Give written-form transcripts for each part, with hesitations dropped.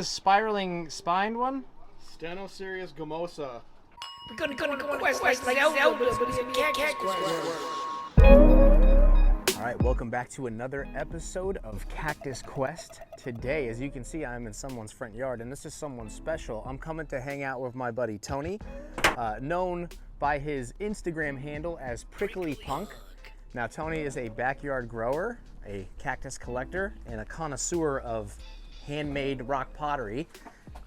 the spiraling spined one? Stenoserius gomosa. We're gonna go on a quest like Zelda, but it's a cactus quest. All right, welcome back to another episode of Cactus Quest. Today, as you can see, I'm in someone's front yard, and this is someone special. I'm coming to hang out with my buddy Tony, known by his Instagram handle as Prickly Punk. Now, Tony is a backyard grower, a cactus collector, and a connoisseur of handmade rock pottery.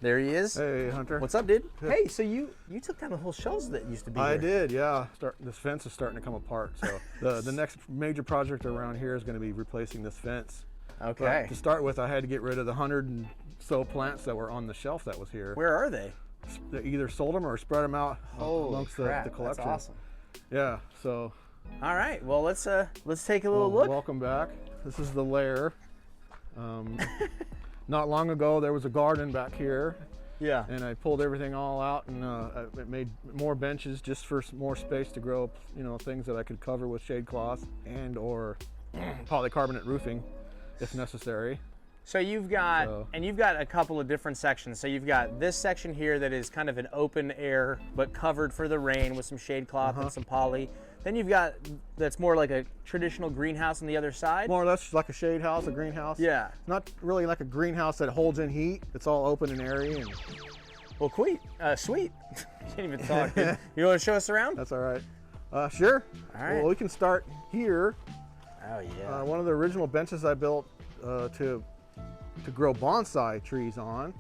There he is. Hey, Hunter. What's up, dude? Hey, so you took down the whole shelves that used to be here. I did, yeah. This fence is starting to come apart, so the next major project around here is going to be replacing this fence. Okay. But to start with, I had to get rid of the 100 and so plants that were on the shelf that was here. Where are they? They either sold them or spread them out amongst the collection. That's awesome. Yeah, so. All right, well, let's take a little look. Welcome back. This is the lair. Not long ago, there was a garden back here. Yeah. And I pulled everything all out, and I made more benches just for more space to grow, things that I could cover with shade cloth and or polycarbonate roofing, if necessary. So you've got a couple of different sections. So you've got this section here that is kind of an open air, but covered for the rain with some shade cloth and some poly. Then you've got that's more like a traditional greenhouse on the other side. More or less like a shade house, a greenhouse. Yeah. Not really like a greenhouse that holds in heat. It's all open and airy. And well, sweet. Can't even talk. You want to show us around? That's all right. Sure. All right. Well, we can start here. Oh yeah. One of the original benches I built to grow bonsai trees on.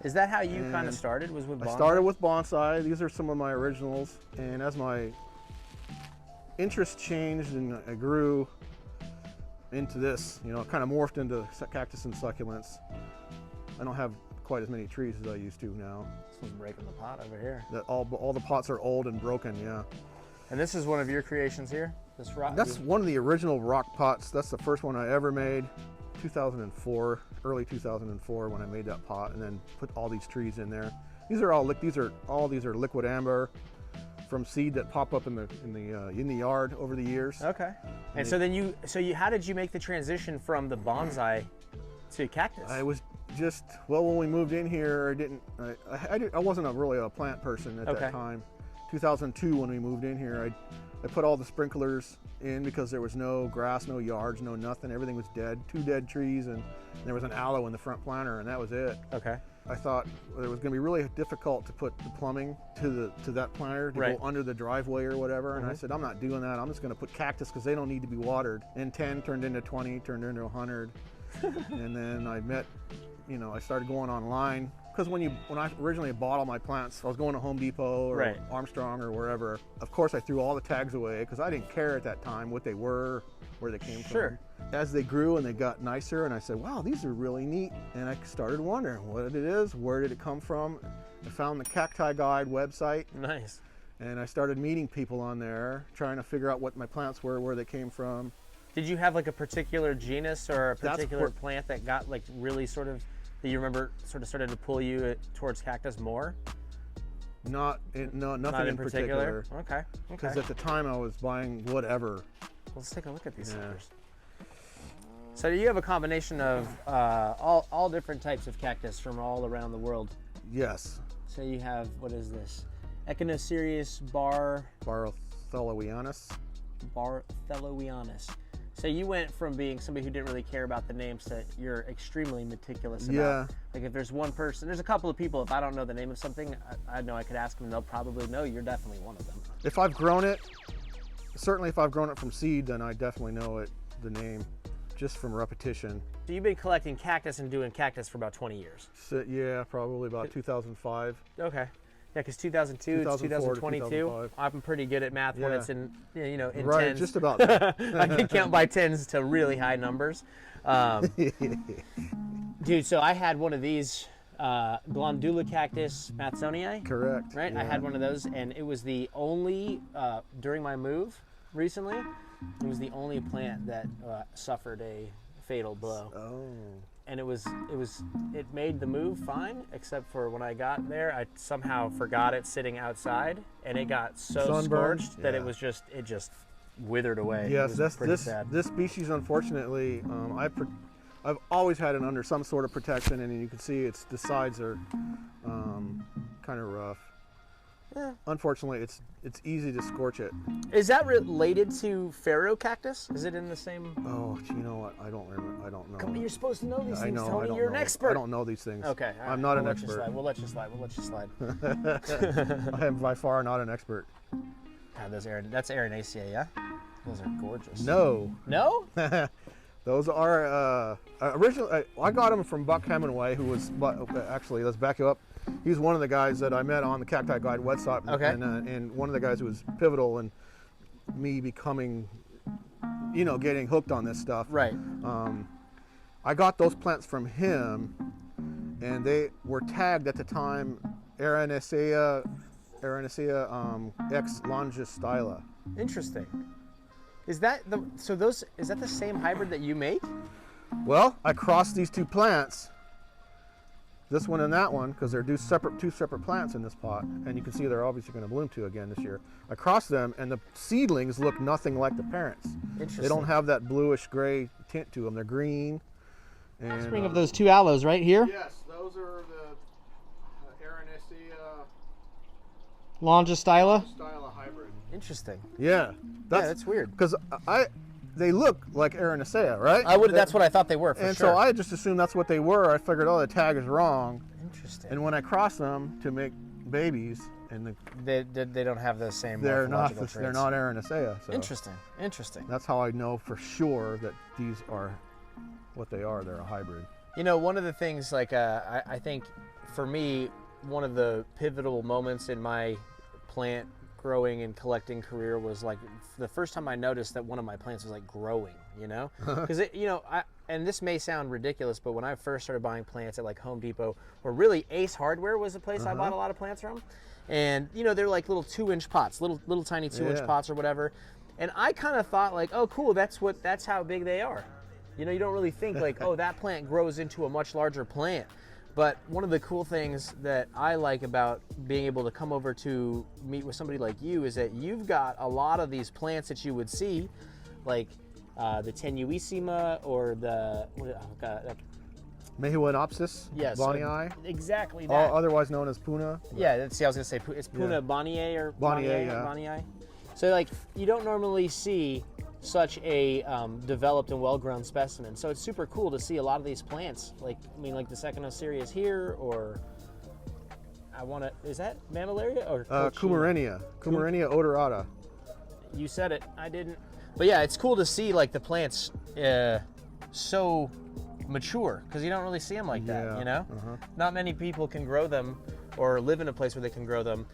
Is that how you kind of started? Was with bonsai? I started with bonsai. These are some of my originals, and as my interest changed and I grew into this, kind of morphed into cactus and succulents. I don't have quite as many trees as I used to now. This one's breaking the pot over here. All the pots are old and broken, yeah. And this is one of your creations here? This rock? That's one of the original rock pots. That's the first one I ever made, 2004, early 2004 when I made that pot, and then put all these trees in there. These are all liquid amber from seed that pop up in the yard over the years. Okay. And so how did you make the transition from the bonsai to cactus? I was just, when we moved in here, I wasn't really a plant person at that time. 2002 when we moved in here, I put all the sprinklers in because there was no grass, no yards, no nothing. Everything was dead, 2 dead trees, and there was an aloe in the front planter, and that was it. Okay. I thought it was going to be really difficult to put the plumbing to that planter to go under the driveway or whatever. And I said, I'm not doing that. I'm just going to put cactus because they don't need to be watered. And 10 turned into 20, turned into 100. And then I started going online. Because when I originally bought all my plants, I was going to Home Depot or Armstrong or wherever. Of course, I threw all the tags away because I didn't care at that time what they were, where they came from. As they grew and they got nicer, and I said, wow, these are really neat. And I started wondering what it is, where did it come from? I found the Cacti Guide website. Nice. And I started meeting people on there, trying to figure out what my plants were, where they came from. Did you have like a particular genus or a particular plant that got like really sort of, that you remember sort of started to pull you towards cactus more? Nothing in particular. Okay. Because at the time I was buying whatever. Let's take a look at these suckers. So you have a combination of all different types of cactus from all around the world. Yes. So you have, what is this? Echinocerius Bartholomewianus. So you went from being somebody who didn't really care about the names to you're extremely meticulous about. Like if there's one person, there's a couple of people, if I don't know the name of something, I know I could ask them and they'll probably know. You're definitely one of them. If I've grown it, certainly if I've grown it from seed, then I definitely know the name, just from repetition. So you've been collecting cactus and doing cactus for about 20 years? So, yeah, probably about 2005. Okay. Yeah, because 2002, it's 2022. I'm pretty good at math when it's in tens. Right, just about that. I can count by tens to really high numbers. Dude, so I had one of these Glandula cactus Matsoniae. Correct. Right? Yeah. I had one of those, and it was the only, during my move recently, it was the only plant that suffered a fatal blow. Oh. And it made the move fine, except for when I got there, I somehow forgot it sitting outside, and it got so scorched that it withered away. Yes, that's pretty sad. This species, unfortunately, I've always had it under some sort of protection, and you can see the sides are kind of rough. Yeah. Unfortunately, it's easy to scorch it. Is that related to Pharaoh cactus? Is it in the same? Oh, you know what? I don't remember. I don't know. Come on, you're supposed to know these I things, know. Tony. I don't You're know. an expert. I don't know these things. Okay. All I'm right, not an we'll let you expert. slide. We'll let you slide. We'll let you slide. I am by far not an expert. God, that's Arenaceae, yeah? Those are gorgeous. No. No? Those are originally. I got them from Buck Hemingway, who was actually. Let's back you up. He's one of the guys that I met on the Cacti Guide website, Okay. and one of the guys who was pivotal in me becoming, getting hooked on this stuff. Right. I got those plants from him, and they were tagged at the time Arenaceae X Longistyla. Interesting. Is that the same hybrid that you make? Well, I crossed these two plants, this one and that one, because they're two separate plants in this pot, and you can see they're obviously going to bloom two again this year. I crossed them, and the seedlings look nothing like the parents. Interesting. They don't have that bluish gray tint to them. They're green. And, Spring of those two aloes right here. Yes, those are the Arenaceae Longistyla. hybrid. Interesting. Yeah, That's weird. Because they look like Arenaceae, right? That's what I thought they were, for and sure. so I just assumed that's what they were. I figured, oh, the tag is wrong. Interesting. And when I cross them to make babies, and They don't have the same they're not morphological they're traits. not Arenaceae. So Interesting. that's how I know for sure that these are what they are. They're a hybrid. One of the things, I think, for me, one of the pivotal moments in my plant growing and collecting career was the first time I noticed that one of my plants was growing, because and this may sound ridiculous, but when I first started buying plants at Home Depot, or really Ace Hardware was the place I bought a lot of plants from, and they're like little 2-inch pots, little tiny 2-inch pots or whatever, and I kind of thought oh cool, that's how big they are. You don't really think oh, that plant grows into a much larger plant. But one of the cool things that I like about being able to come over to meet with somebody like you is that you've got a lot of these plants that you would see, like the Tenuissima or the Mehuanopsis Bonii, exactly that. otherwise known as Puna. Yeah, I was gonna say it's Puna Bonii or Bonii, Bonii. So you don't normally see such a developed and well-grown specimen. So it's super cool to see a lot of these plants. Like the Secanocereus here, or is that Mammillaria or Coumarinea odorata. You said it, I didn't. But yeah, it's cool to see the plants so mature, because you don't really see them like that, Not many people can grow them or live in a place where they can grow them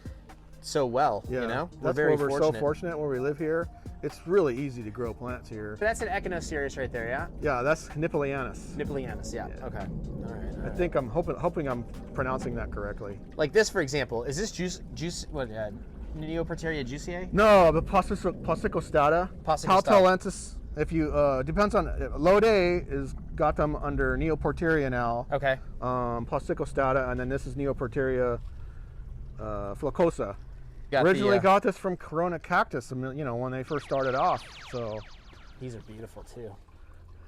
so well, We're We're very so fortunate where we live here. It's really easy to grow plants here. But that's an Echinocereus right there, yeah? Yeah, that's Nippelianus. Nippelianus, yeah. Okay. All right. I think I'm hoping I'm pronouncing that correctly. Like this, for example, is this Neoporteria juiceae? No, the Posicostata. Paltellensis. If you depends on low day is got them under Neoporteria now. Okay. Posicostata, and then this is Neoporteria flacosa. Originally got this from Corona Cactus, when they first started off. So these are beautiful too.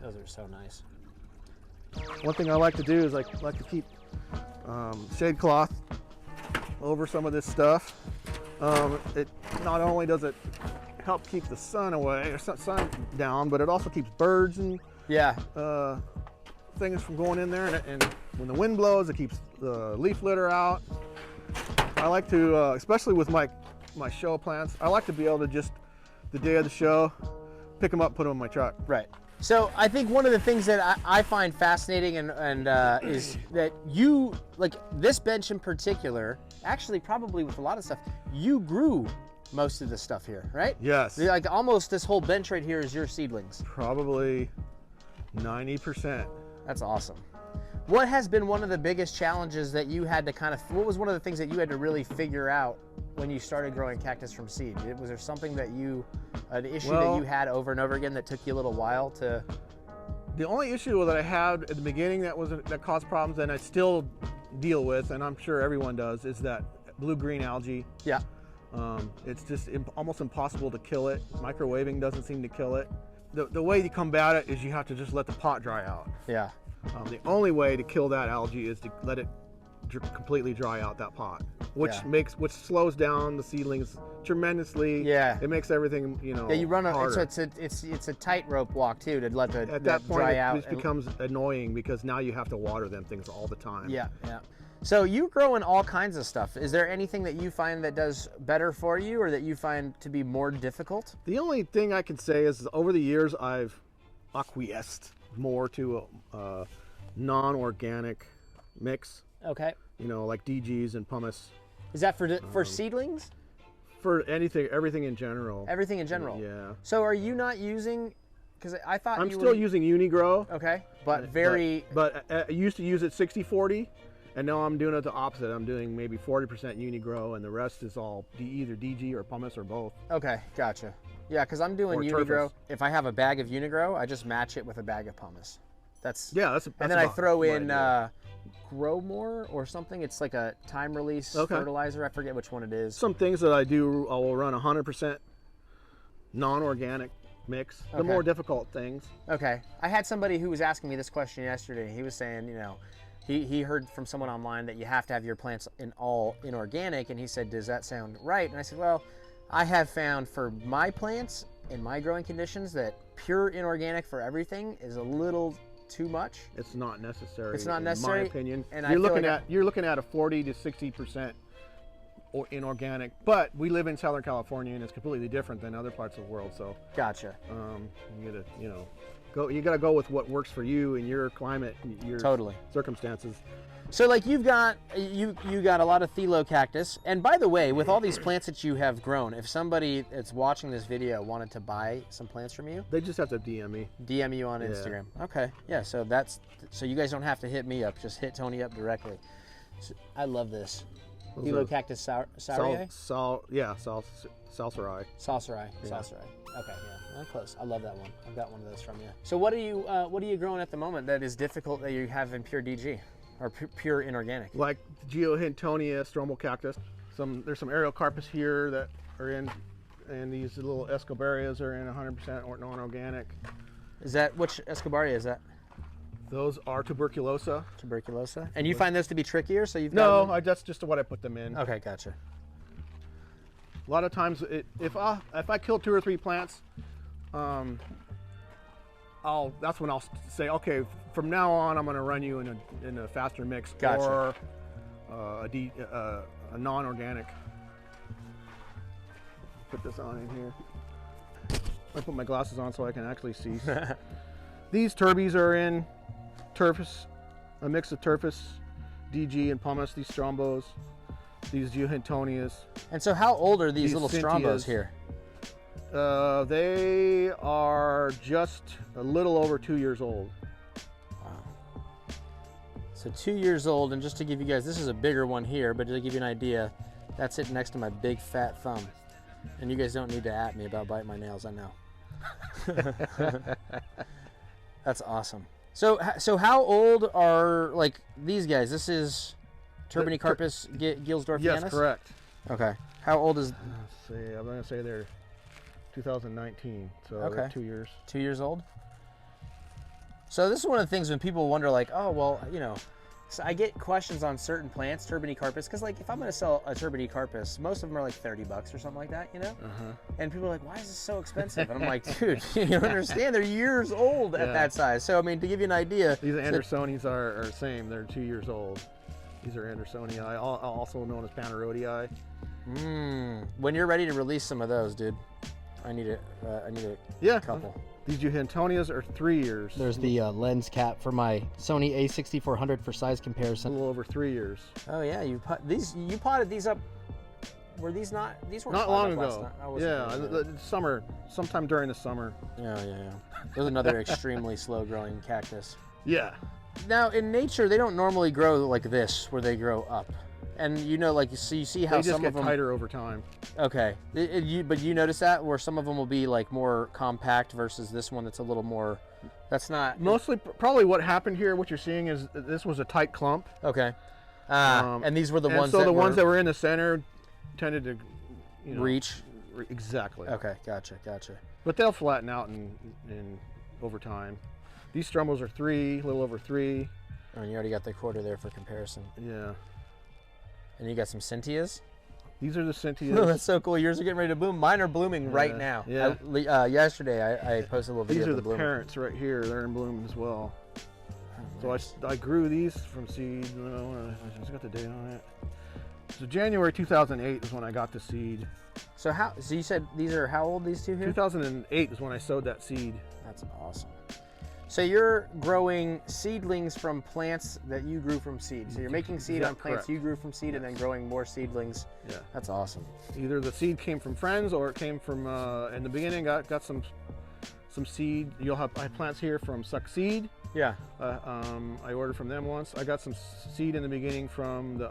Those are so nice. One thing I like to do is like to keep shade cloth over some of this stuff. It not only does it help keep the sun away or sun down, but it also keeps birds and things from going in there. And when the wind blows, it keeps the leaf litter out. I like to, especially with my show plants, I like to be able to just, the day of the show, pick them up, put them in my truck. Right. So I think one of the things that I find fascinating and is that you, this bench in particular, actually probably with a lot of stuff, you grew most of the stuff here, right? Yes. Almost this whole bench right here is your seedlings. Probably 90%. That's awesome. What has been one of the biggest challenges that you had to what was one of the things that you had to really figure out when you started growing cactus from seed? Was there something that an issue that you had over and over again that took you a little while to? The only issue that I had at the beginning that caused problems, and I still deal with, and I'm sure everyone does, is that blue-green algae. Yeah. It's just almost impossible to kill it. Microwaving doesn't seem to kill it. the way you combat it is you have to just let the pot dry out. Yeah. The only way to kill that algae is to let it completely dry out that pot, which slows down the seedlings tremendously. Yeah. It makes everything, you know, Yeah, you run harder. it's a tightrope walk too to let the At that point, dry it out. just becomes annoying because now you have to water them things all the time. Yeah, yeah. So you grow in all kinds of stuff. Is there anything that you find that does better for you or that you find to be more difficult? The only thing I can say is over the years I've acquiesced more to a non-organic mix. Okay. You know, like DGs and pumice. Is that for seedlings? For everything in general. Everything in general? Yeah. So are you not using, because I thought I'm still using Unigrow. Okay, but very... But I used to use it 60-40, and now I'm doing it the opposite. I'm doing maybe 40% Unigrow, and the rest is all either DG or pumice or both. Okay, gotcha. Yeah, because I'm doing Or Unigrow. turfus. If I have a bag of Unigrow, I just match it with a bag of pumice. That's and then I throw what I in do. Grow More or something. It's like a time release fertilizer. I forget which one it is. Some things that I do, I will run 100% non-organic mix. The more difficult things. Okay. I had somebody who was asking me this question yesterday. He was saying, you know, he heard from someone online that you have to have your plants all inorganic, and he said, does that sound right? And I said, well, I have found for my plants in my growing conditions that pure inorganic for everything is a little too much. It's not necessary. It's not necessary, in my opinion. and you're looking at a 40 to 60% inorganic, but we live in Southern California and it's completely different than other parts of the world. So gotcha. You gotta go with what works for you and your climate, and your circumstances. So like you got a lot of phyllo cactus, and by the way, with all these plants that you have grown, if somebody that's watching this video wanted to buy some plants from you, they just have to DM me. DM you on Instagram. Okay, yeah. So you guys don't have to hit me up; just hit Tony up directly. So, I love this phyllo cactus saucerai. Saucerai. Saucerai. Okay, yeah, I'm close. I love that one. I've got one of those from you. So what are you growing at the moment that is difficult that you have in pure DG? Or pure inorganic? Like Geohintonia stromal cactus. There's some Aerocarpus here that are in, and these little Escobarias are in 100% or non-organic. Is that, which Escobaria is that? Those are tuberculosa. Tuberculosa? And you find those to be trickier, so you've got them? That's just what I put them in. Okay, gotcha. A lot of times, if I kill 2 or 3 plants, that's when I'll say, okay, from now on, I'm going to run you in a faster mix or a non-organic. Put this on in here. I put my glasses on so I can actually see. These turbies are in turfus, a mix of turfus, DG, and pumice. These strombos, these Geohintonias. And so, how old are these little strombos here? They are just a little over 2 years old. Wow. So 2 years old, and just to give you guys, this is a bigger one here, but to give you an idea, that's it next to my big fat thumb. And you guys don't need to at me about biting my nails, I know. That's awesome. So how old are like these guys? This is Turbinicarpus Gilsdorfianus? Yes, correct. Okay. How old is? Let's see, I'm going to say they're 2019, so they're 2 years. 2 years old? So this is one of the things when people wonder, like, oh, well, you know, so I get questions on certain plants, Turbinicarpus, because, like, if I'm going to sell a Turbinicarpus, most of them are like $30 or something like that, you know? And people are like, why is this so expensive? And I'm like, dude, you don't understand. They're years old at that size. So, I mean, to give you an idea. These Andersonies are the same. They're 2 years old. These are Andersonii, also known as Panarodii. When you're ready to release some of those, dude, I need a couple. These Geohintonias are 3 years. There's the lens cap for my Sony A6400 for size comparison. A little over 3 years. Oh yeah, you potted these up. Were these not? These weren't not long ago. Summer, sometime during the summer. Yeah. There's another extremely slow growing cactus. Yeah. Now in nature, they don't normally grow like this, where they grow up. And you know, like you see how some of them tighter over time. Okay, but you notice that where some of them will be like more compact versus this one that's a little more. That's not mostly probably what happened here. What you're seeing is this was a tight clump. Okay, and these were the ones. So the ones that were in the center tended to, reach. exactly. Okay, gotcha. But they'll flatten out in over time. These strombos are 3, a little over 3. Oh, and you already got the quarter there for comparison. Yeah. And you got some Cynthias? These are the Cynthias. Oh, that's so cool. Yours are getting ready to bloom. Mine are blooming right now. Yeah. Yesterday, I posted a little video. These are the blooming. parents right here. They're in bloom as well. Oh, so nice. I grew these from seed. I just got the date on it. So January 2008 is when I got the seed. So you said these are how old, these two here? 2008 is when I sowed that seed. That's awesome. So you're growing seedlings from plants that you grew from seed. So you're making seed on plants correct? you grew from seed and then growing more seedlings. Yeah. That's awesome. Either the seed came from friends or it came from, in the beginning, got some seed. I have plants here from Succeed. Yeah. I ordered from them once. I got some seed in the beginning from the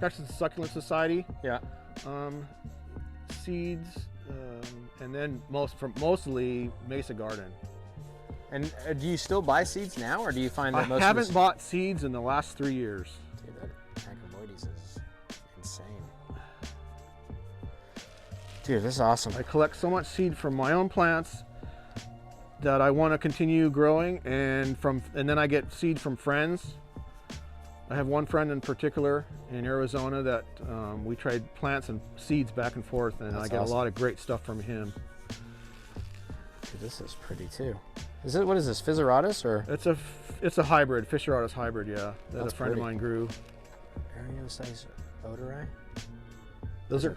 Cactus Succulent Society. Yeah. Seeds, and then mostly Mesa Garden. And do you still buy seeds now, or do you find that I most haven't bought seeds in the last 3 years. Dude, that Acamoides is insane. Dude, this is awesome. I collect so much seed from my own plants that I want to continue growing, and then I get seed from friends. I have one friend in particular in Arizona that we trade plants and seeds back and forth, and That's I get awesome. a lot of great stuff from him. Dude, this is pretty too. What is this, Fizzeratus or? It's a hybrid, Fischeratus hybrid, yeah, that That's a friend pretty. of mine grew. Areosize odori? Those are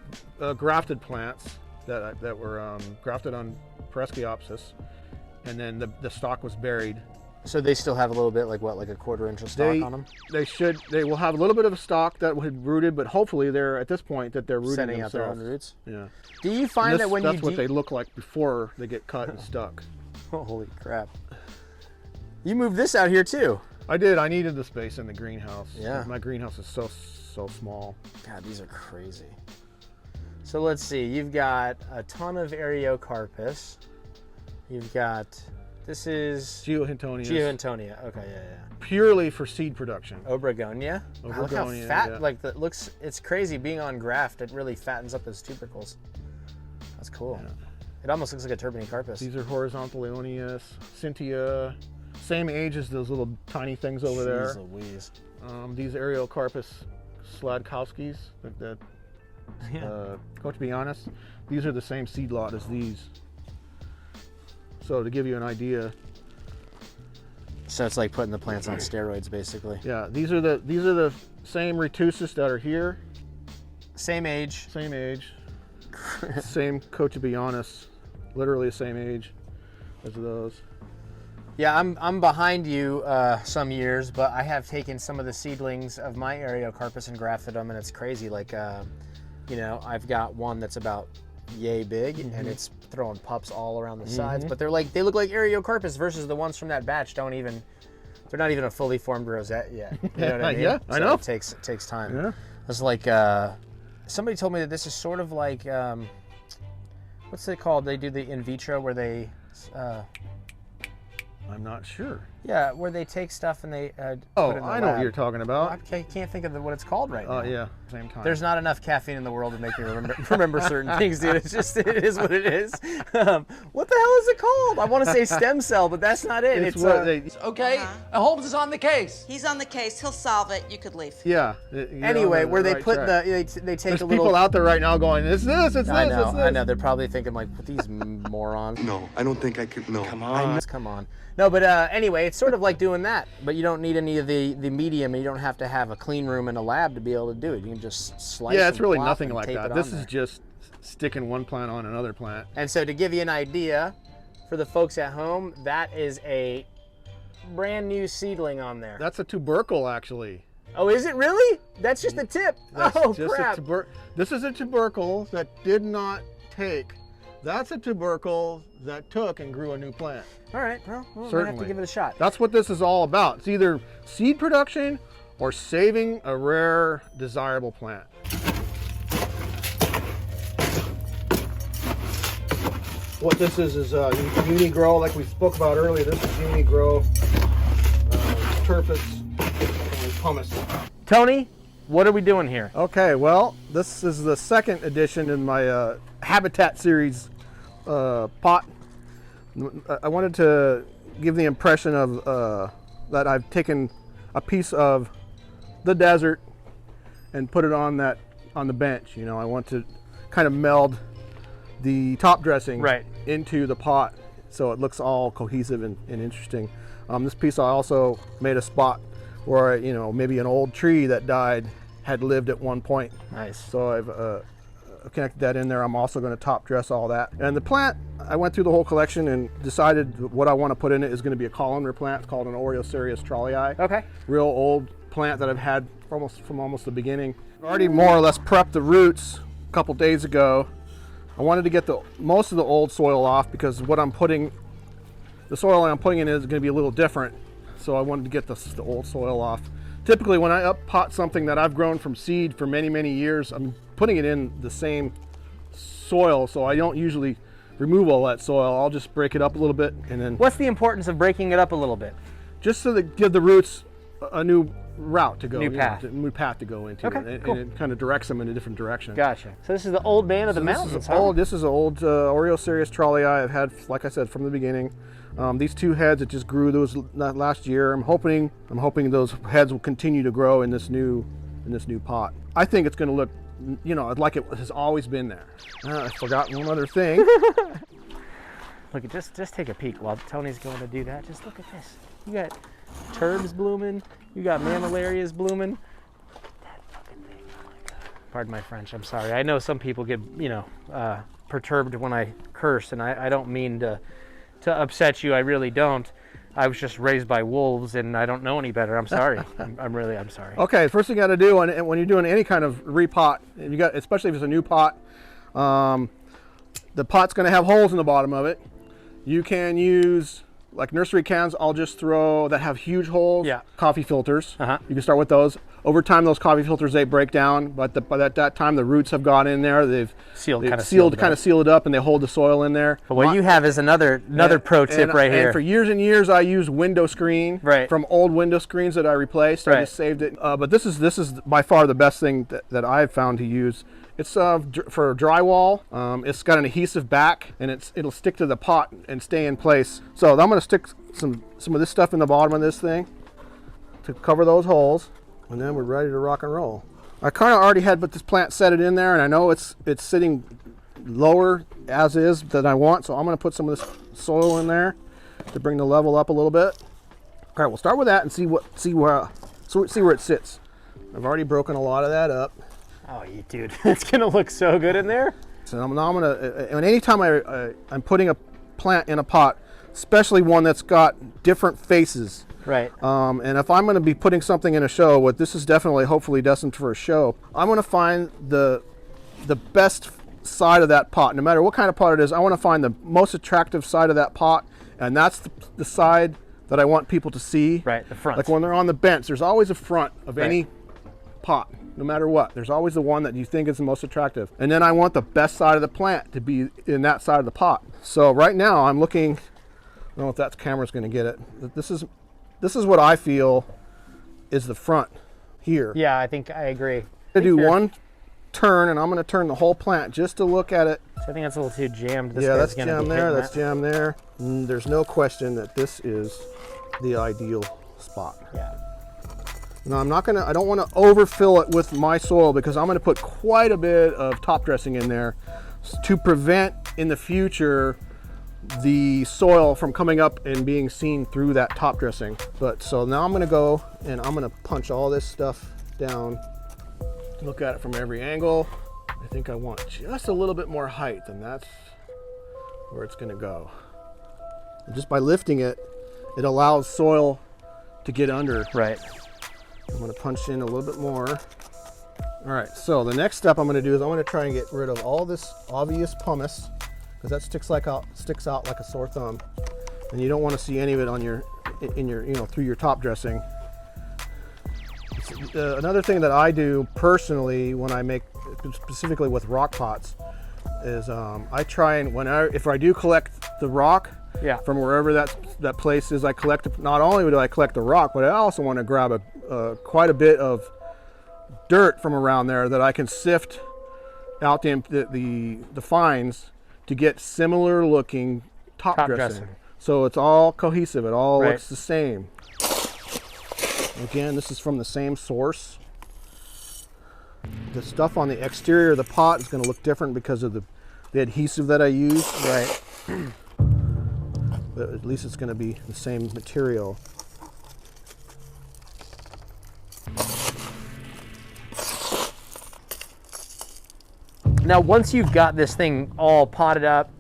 grafted plants that were grafted on Paraskeopsis, and then the stalk was buried. So they still have a little bit, like a quarter-inch of stalk on them? They will have a little bit of a stalk that had rooted, but hopefully they're at this point that they're rooting Setting out themselves. their own roots? Yeah. Do you find that when that's what they look like before they get cut and stuck. Holy crap. You moved this out here too. I did. I needed the space in the greenhouse. Yeah. My greenhouse is so small. God, these are crazy. So let's see. You've got a ton of Areocarpus. You've got, this is Geohintonia. Geohintonia. Okay, yeah. Purely for seed production. Obregonia. Wow, look how Obregonia, fat, yeah. like that looks, it's crazy being on graft. It really fattens up those tubercles. That's cool. Yeah. It almost looks like a turbinacarpus. These are horizontal Leonius, Cynthia, same age as those little tiny things over there. Jeez Louise. These Areocarpus Sladkowskis, to be honest, these are the same seed lot as these. So to give you an idea. So it's like putting the plants on steroids, basically. Yeah, these are the same Retusis that are here. Same age. Same age. Same Cotybianus, literally the same age as those. Yeah, I'm behind you some years, but I have taken some of the seedlings of my Areocarpus and grafted them, and it's crazy. Like, I've got one that's about yay big, and it's throwing pups all around the sides. But they look like Areocarpus versus the ones from that batch. They're not even a fully formed rosette yet. You know what I mean? Yeah, so I know. It takes time. Yeah. It's like somebody told me that this is sort of like what's it called? They do the in vitro where they. I'm not sure. Yeah, where they take stuff and they put it in the I know what lab. you're talking about. I can't think of what it's called right now. Yeah, same time. There's not enough caffeine in the world to make me remember certain things, dude. It is what it is. What the hell is it called? I want to say stem cell, but that's not it. It's what they. Okay, Holmes is on the case. He's on the case. He'll solve it. You could leave. Yeah. Anyway, where they put track. they take There's a people little. out there right now going, it's this, it's I this, know, it's this. I know. They're probably thinking like, what these morons. No, I don't think I could. No. Come on. No, but anyway, it's sort of like doing that, but you don't need any of the medium, and you don't have to have a clean room and a lab to be able to do it. You can just slice. Yeah, it's and really plop nothing and like tape that. it This on is there. just sticking one plant on another plant. And so to give you an idea, for the folks at home, that is a brand new seedling on there. That's a tubercle, actually. Oh, is it really? That's just the tip. That's Oh, just crap. This is a tubercle that did not take. That's a tubercle that took and grew a new plant. All right, well, we're going to have Certainly. to give it a shot. That's what this is all about. It's either seed production or saving a rare, desirable plant. What this is Unigrow, like we spoke about earlier. This is Unigrow, Turpus, and Pumice. Tony, What are we doing here? Okay, well, this is the second edition in my Habitat series pot. I wanted to give the impression of that I've taken a piece of the desert and put it on the bench. You know, I want to kind of meld the top dressing into the pot so it looks all cohesive and interesting. This piece I also made a spot where, you know, maybe an old tree that died had lived at one point. Nice. So I've connected that in there. I'm also going to top dress all that. And the plant, I went through the whole collection and decided what I want to put in it is going to be a columnar plant. It's called an Oreocereus trolleyi. Okay. Real old plant that I've had from almost the beginning. I've already more or less prepped the roots a couple days ago. I wanted to get most of the old soil off because the soil I'm putting in is going to be a little different. So I wanted to get the old soil off. Typically when I pot something that I've grown from seed for many, many years, I'm putting it in the same soil, so I don't usually remove all that soil. I'll just break it up a little bit and then... What's the importance of breaking it up a little bit? Just so that give the roots a new route to go. New path. New path to go into. Okay, and cool. it kind of directs them in a different direction. Gotcha. So this is the old man of the mountains, This is an old Oreocereus trolleyi I've had, like I said, from the beginning. These two heads that just grew those last year. I'm hoping those heads will continue to grow in this new pot. I think it's going to look, you know, like it has always been there. I forgot one other thing. Look, just take a peek while Tony's going to do that. Just look at this. You got turbs blooming. You got mammillarias blooming. That fucking thing. Oh my God. Pardon my French. I'm sorry. I know some people get, you know, perturbed when I curse, and I don't mean to upset you. I really don't. I was just raised by wolves and I don't know any better. I'm sorry. I'm sorry. Okay, first thing you got to do when you're doing any kind of repot, especially if it's a new pot, the pot's going to have holes in the bottom of it. You can use, like nursery cans, I'll just throw that have huge holes, coffee filters. You can start with those. Over time, those coffee filters, they break down, but by that time, the roots have got in there. They've sealed it up, and they hold the soil in there. But what you have is another pro tip right here. And for years and years, I used window screen from old window screens that I replaced. I just saved it. But this is by far the best thing that I've found to use. It's for drywall. It's got an adhesive back, and it'll stick to the pot and stay in place. So I'm going to stick some of this stuff in the bottom of this thing to cover those holes. And then we're ready to rock and roll. I kind of already had this plant set it in there, and I know it's sitting lower as is than I want, so I'm going to put some of this soil in there to bring the level up a little bit. All right, we'll start with that and see where it sits. I've already broken a lot of that up. Oh, you dude, it's going to look so good in there. So now I'm going to, and anytime I'm putting a plant in a pot, especially one that's got different faces. Right. And if I'm going to be putting something in a show, this is definitely, hopefully destined for a show, I'm going to find the best side of that pot. No matter what kind of pot it is, I want to find the most attractive side of that pot, and that's the side that I want people to see. Right, the front. Like when they're on the bench, there's always a front of any pot, no matter what. There's always the one that you think is the most attractive. And then I want the best side of the plant to be in that side of the pot. So right now I'm looking, I don't know if that camera's going to get it. This is what I feel is the front here. Yeah, I think I agree. I'm going to do one turn, and I'm going to turn the whole plant just to look at it. So I think that's a little too jammed. That's jammed there, that's jammed there. There's no question that this is the ideal spot. Yeah. Now I don't want to overfill it with my soil because I'm going to put quite a bit of top dressing in there to prevent in the future the soil from coming up and being seen through that top dressing. But so now I'm going to go and I'm going to punch all this stuff down, look at it from every angle. I think I want just a little bit more height, and that's where it's going to go. And just by lifting it, it allows soil to get under. Right. I'm going to punch in a little bit more. All right, so the next step I'm going to do is I'm going to try and get rid of all this obvious pumice, because that sticks out like a sore thumb, and you don't want to see any of it on your through your top dressing. Another thing that I do personally when I make, specifically with rock pots, is I try and if I do collect the rock from wherever that place is, I collect. Not only do I collect the rock, but I also want to grab quite a bit of dirt from around there that I can sift out the fines to get similar looking top dressing. So it's all cohesive. It all looks the same. Again, this is from the same source. The stuff on the exterior of the pot is going to look different because of the adhesive that I use. Right. But at least it's going to be the same material. Now, once you've got this thing all potted up,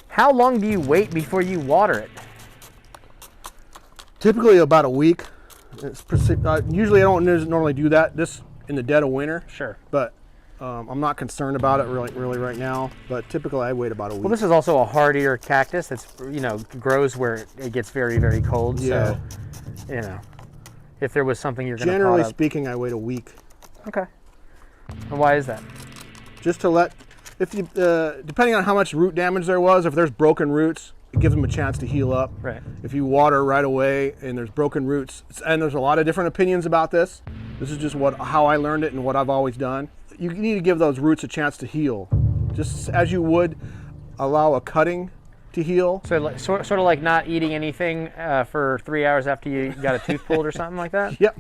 how long do you wait before you water it? Typically about a week. Usually I don't normally do that this in the dead of winter. Sure. But I'm not concerned about it really right now. But typically I wait about a week. Well, this is also a hardier cactus that's, grows where it gets very, very cold. Yeah. So, if there was something you're going to Generally speaking, I wait a week. Okay. And why is that? Just to let, depending on how much root damage there was, if there's broken roots, it gives them a chance to heal up. Right. If you water right away and there's broken roots, and there's a lot of different opinions about this. This is just how I learned it and what I've always done. You need to give those roots a chance to heal, just as you would allow a cutting to heal. So sort of like not eating anything for 3 hours after you got a tooth pulled or something like that? Yep.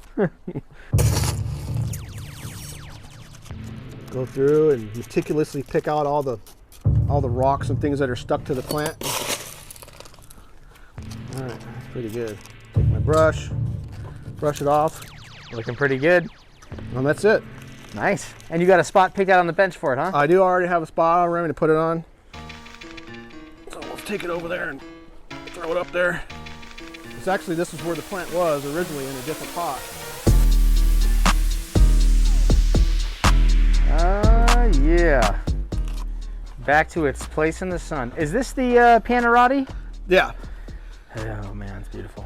Go through and meticulously pick out all the rocks and things that are stuck to the plant. All right, pretty good. Take my brush it off. Looking pretty good. And that's it. Nice. And you got a spot picked out on the bench for it, huh? I do already have a spot already to put it on. So let's take it over there and throw it up there. This is where the plant was originally, in a different pot. Yeah. Back to its place in the sun. Is this the Panarati? Yeah. Oh man, it's beautiful.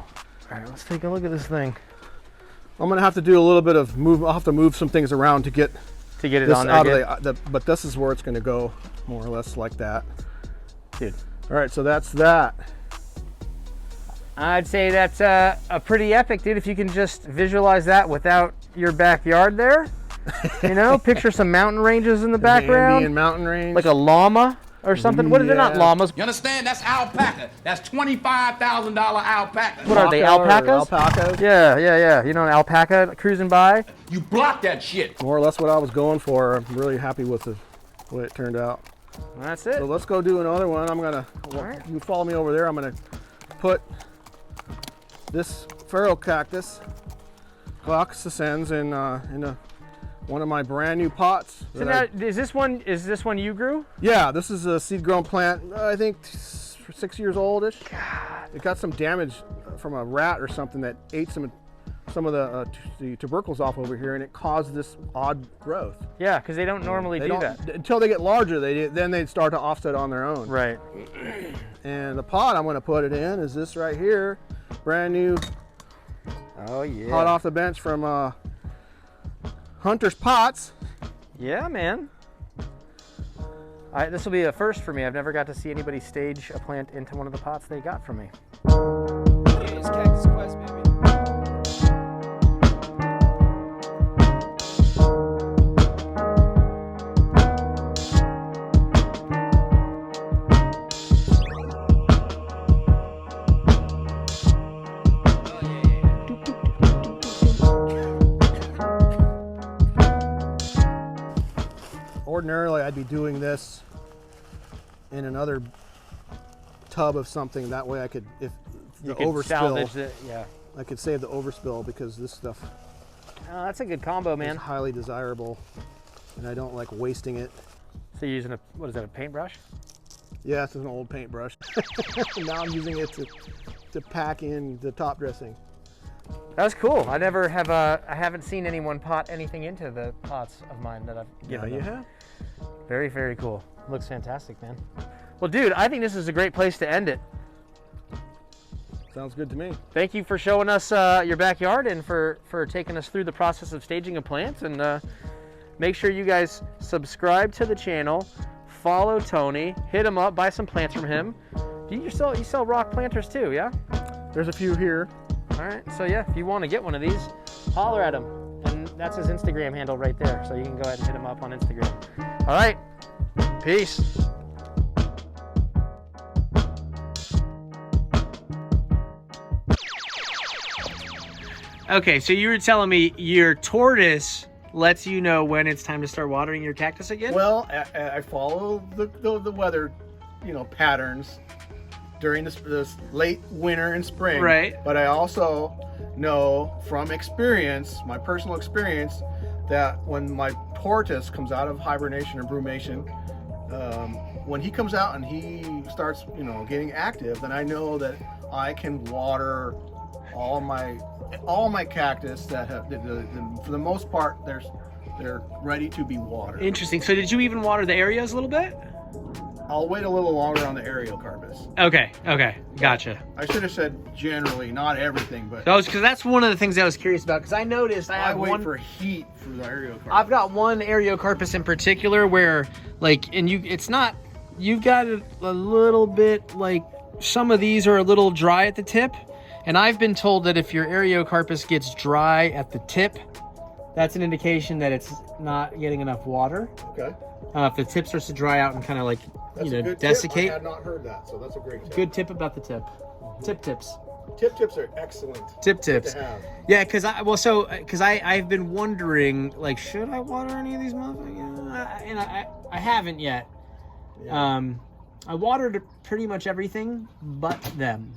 All right, let's take a look at this thing. I'm gonna have to do a little bit of I'll have to move some things around to get it this on there out of but this is where it's gonna go, more or less like that. Dude. All right, so that's that. I'd say that's a pretty epic, dude. If you can just visualize that without your backyard there. Picture some mountain ranges in the background. Andean mountain range. Like a llama or something. What are they? Not llamas. You understand? That's alpaca. That's $25,000 alpaca. What are they, alpacas? Alpacas? Yeah. You know, an alpaca cruising by. You block that shit. More or less what I was going for. I'm really happy with the way it turned out. That's it. So let's go do another one. You follow me over there. I'm gonna put this pharaoh cactus, Cactus in one of my brand new pots. So now, is this one you grew? Yeah, this is a seed grown plant. I think 6 years oldish. God. It got some damage from a rat or something that ate some of the tubercles off over here, and it caused this odd growth. Yeah, because they don't normally do that. Until they get larger, then they'd start to offset on their own. Right. And the pot I'm going to put it in is this right here, brand new. Oh yeah. Hot off the bench from Hunter's Pots. Yeah, man. This will be a first for me. I've never got to see anybody stage a plant into one of the pots they got from me. Yeah, it's Cactus Quest, baby. Ordinarily, I'd be doing this in another tub of something. That way I could, if the overspill, I could save the overspill, because this stuff that's a good combo, man. is highly desirable, and I don't like wasting it. So you're using what is that, a paintbrush? Yeah, it's an old paintbrush. Now I'm using it to pack in the top dressing. That's cool. I haven't seen anyone pot anything into the pots of mine that I've given them. You have? Very, very cool. Looks fantastic, man. Well, dude, I think this is a great place to end it. Sounds good to me. Thank you for showing us your backyard and for taking us through the process of staging a plant. And make sure you guys subscribe to the channel, follow Tony, hit him up, buy some plants from him. You sell rock planters too, yeah? There's a few here. All right, so yeah, if you want to get one of these, holler at him and that's his Instagram handle right there. So you can go ahead and hit him up on Instagram. All right. Peace. Okay, so you were telling me your tortoise lets you know when it's time to start watering your cactus again? Well, I follow the weather, patterns during this late winter and spring. Right. But I also know from experience, my personal experience, that when my tortoise comes out of hibernation or brumation, when he comes out and he starts, getting active, then I know that I can water all my cactus that have, for the most part, they're ready to be watered. Interesting. So did you even water the areas a little bit? I'll wait a little longer on the Areocarpus. Okay, gotcha. I should have said generally, not everything, but Because that's one of the things I was curious about. Because I noticed I wait for heat for the Areocarpus. I've got one Areocarpus in particular where, you've got it a little bit, some of these are a little dry at the tip. And I've been told that if your Areocarpus gets dry at the tip, that's an indication that it's not getting enough water. Okay. If the tip starts to dry out and kind of That's a good dessicate. Tip. I had not heard that, so that's a great tip. Good tip about the tip. Tip tips. Tip tips are excellent. Tip tips. To have. Yeah, because I've been wondering, should I water any of these motherfuckers? And I haven't yet. Yeah. I watered pretty much everything but them.